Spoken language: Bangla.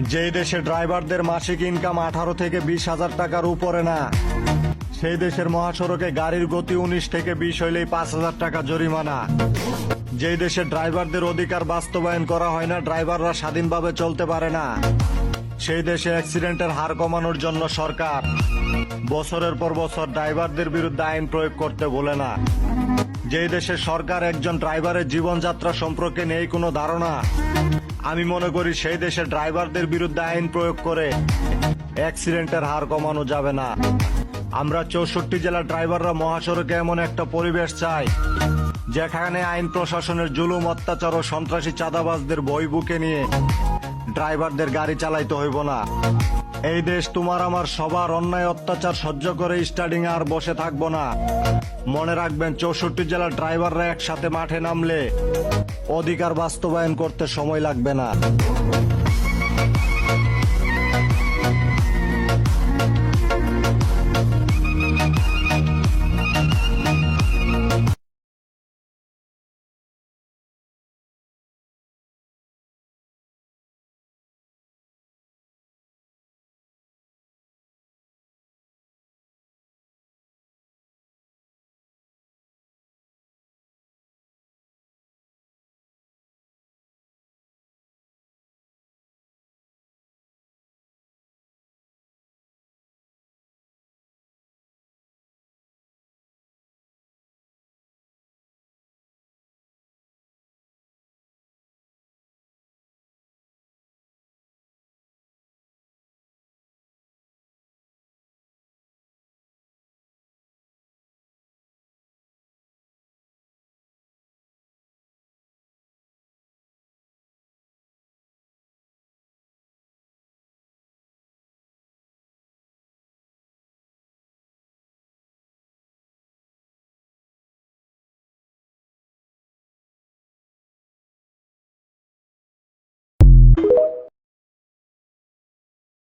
যেই দেশে ড্রাইভারদের মাসিক ইনকাম 18 থেকে 20,000 টাকার উপরে না, সেই দেশের মহাসড়কে গাড়ির গতি 19 থেকে 20 হইলেই 5,000 টাকা জরিমানা। যেই দেশে ড্রাইভারদের অধিকার বাস্তবায়ন করা হয় না, ড্রাইভাররা স্বাধীনভাবে চলতে পারে না, সেই দেশে অ্যাক্সিডেন্টের হার কমানোর জন্য সরকার বছরের পর বছর ড্রাইভারদের বিরুদ্ধে আইন প্রয়োগ করতে ভোলে না। যেই দেশের সরকার একজন ড্রাইভারের জীবনযাত্রা সম্পর্কে নেই কোনো ধারণা, আমি মনে করি সেই দেশের ড্রাইভারদের বিরুদ্ধে আইন প্রয়োগ করে অ্যাক্সিডেন্টের হার কমানো যাবে না। আমরা 64 জেলার ড্রাইভাররা মহাসড়কে এমন একটা পরিবেশ চাই যেখানে আইন প্রশাসনের জুলুম, অত্যাচার ও সন্ত্রাসী চাঁদাবাজদের বই বুকে নিয়ে ড্রাইভারদের গাড়ি চালাইতে হইব না। এই দেশ তোমার আমার সবার অন্যায় অত্যাচার সহ্য করে স্টার্টিং আর বসে থাকবো না। মনে রাখবেন, 64 জেলার ড্রাইভাররা একসাথে মাঠে নামলে অধিকার বাস্তবায়ন করতে সময় লাগবে না।